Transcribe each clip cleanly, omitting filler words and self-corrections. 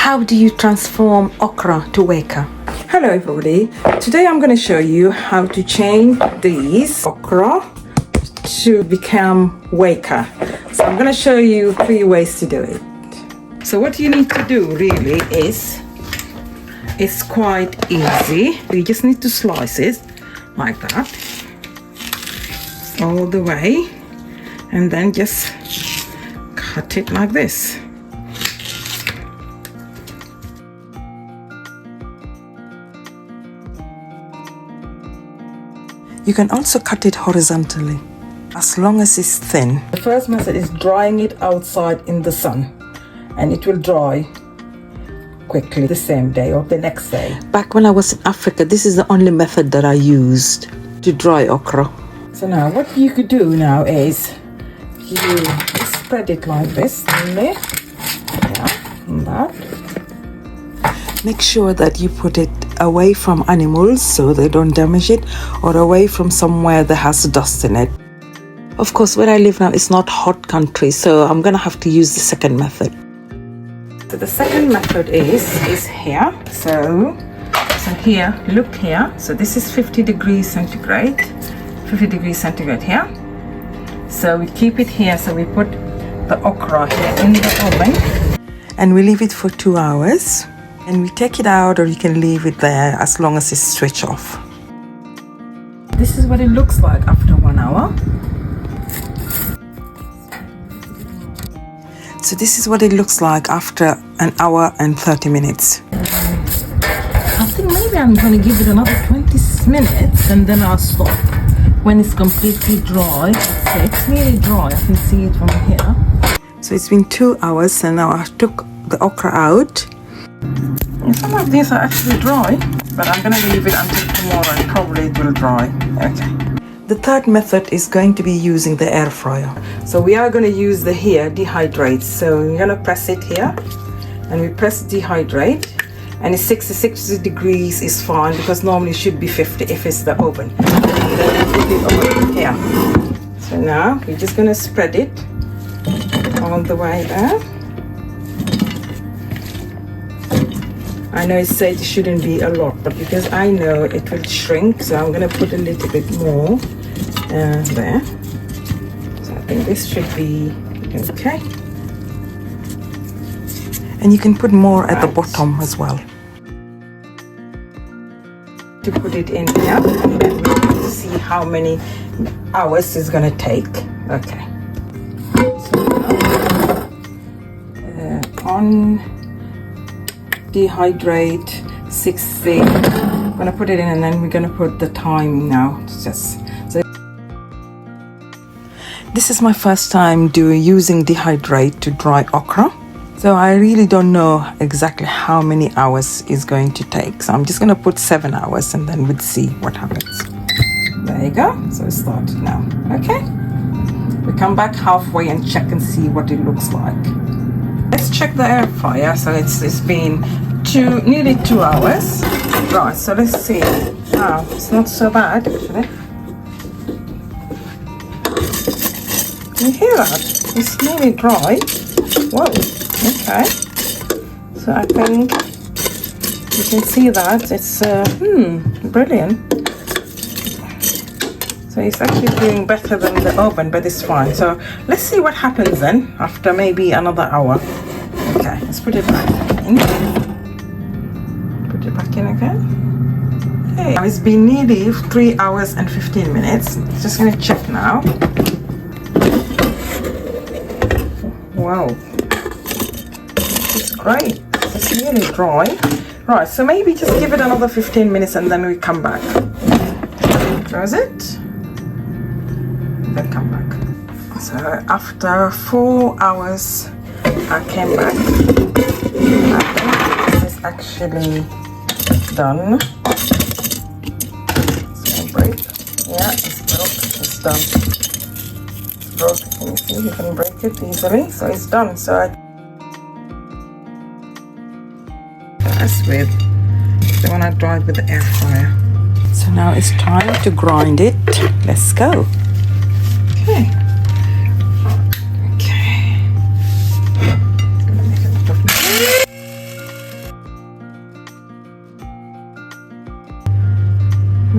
How do you transform okra to weka? Hello everybody, today I'm going to show you how to change these okra to become weka. So I'm going to show you 3 ways to do it. So what you need to do really is, it's quite easy. You just need to slice it like that all the way and then just cut it like this. You can also cut it horizontally, as long as it's thin. The first method is drying it outside in the sun, and it will dry quickly the same day or the next day. Back when I was in Africa, this is the only method that I used to dry okra. So now what you could do now is you spread it like this, only. Yeah, and that. Make sure that you put it away from animals so they don't damage it, or away from somewhere that has dust in it. Of course, where I live now is not hot country, so I'm gonna have to use the second method. So the second method is here. So here, look here. So this is 50 degrees centigrade. 50 degrees centigrade here. So we keep it here. So we put the okra here in the oven, and we leave it for 2 hours. And we take it out, or you can leave it there as long as it's switched off. This is what it looks like after 1 hour. So this is what it looks like after 1 hour and 30 minutes. I think maybe I'm going to give it another 20 minutes and then I'll stop. When it's completely dry, it's nearly dry. I can see it from here. So it's been 2 hours and now I took the okra out. And some of these are actually dry, but I'm going to leave it until tomorrow and probably it will dry. Okay. The third method is going to be using the air fryer. So we are going to use the here dehydrate. So we're going to press it here, and we press dehydrate, and it's 60 degrees is fine, because normally it should be 50 if it's the oven. And then we put it over here. So now we're just going to spread it all the way there. I know it said it shouldn't be a lot, but because I know it will shrink, so I'm going to put a little bit more there. So I think this should be okay. And you can put more at the bottom as well. To put it in here, and then we have to see how many hours it's going to take. Okay. So on dehydrate 60. I'm gonna put it in, and then we're gonna put the time now. So this is my first time using dehydrate to dry okra, so I really don't know exactly how many hours it's going to take. So I'm just gonna put 7 hours, and then we'll see what happens. There you go. So it started now. Okay, we come back halfway and check and see what it looks like. Let's check the air fryer. So it's been nearly 2 hours. Right, so let's see. Wow, it's not so bad actually. Can you hear that? It's nearly dry. Whoa, okay. So I think you can see that it's brilliant. So it's actually doing better than the oven, but it's fine. So let's see what happens then after maybe another hour. Okay, let's put it back in. Put it back in again. Okay, now it's been nearly 3 hours and 15 minutes. Just gonna check now. Wow, it's great. It's really dry. Right, so maybe just give it another 15 minutes and then we come back. Close it. Then come back. So after 4 hours I came back. I think this is actually done. It's gonna break. Yeah, it's broke. It's done. It's broke. Can you see? You can break it easily. So it's done. So that's with the one I dried with the air fryer. So now it's time to grind it. Let's go. Okay.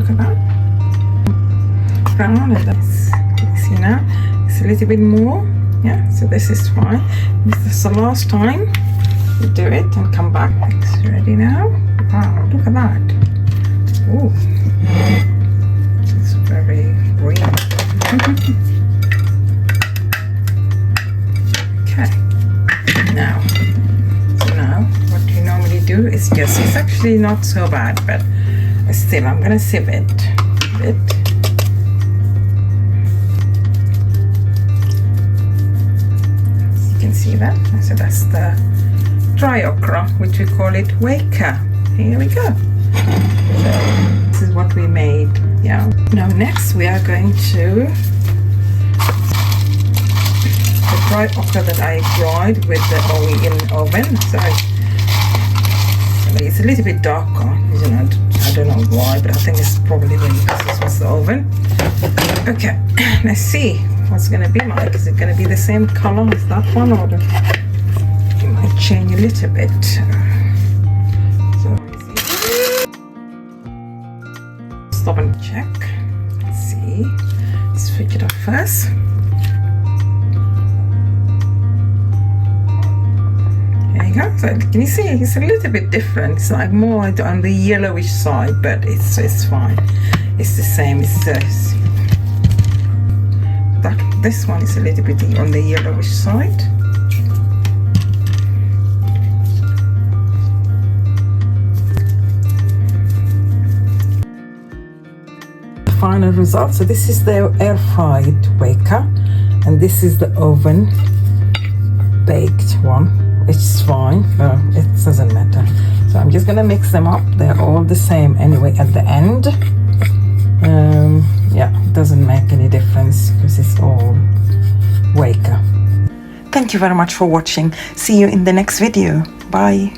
look at that. Brown, and that's, see now, it's a little bit more. Yeah, so this is fine. This is the last time you do it and come back. It's ready now. Wow, look at that. Oh, it's very green. Okay, now what we normally do is just, it's actually not so bad, but still I'm gonna sieve it a bit. See that? So that's the dry okra, which we call it Weka. Here we go. So this is what we made. Yeah. Now next we are going to the dry okra that I dried with the oil in the oven. So it's a little bit darker. You know, I don't know why, but I think it's probably because this was the oven. Okay, let's see. What's it going to be like? Is it going to be the same color as that one, or it might change a little bit? So stop and check. Let's see. Let's switch it off first. There you go. So can you see? It's a little bit different. It's like more on the yellowish side, but it's fine. It's the same. It's this one is a little bit on the yellowish side. Final result. So this is the air fried Weka, and this is the oven baked one. It's fine. It doesn't matter. So I'm just gonna mix them up. They're all the same anyway at the end. Yeah, it doesn't make any difference because it's all Weka. Thank you very much for watching. See you in the next video. Bye.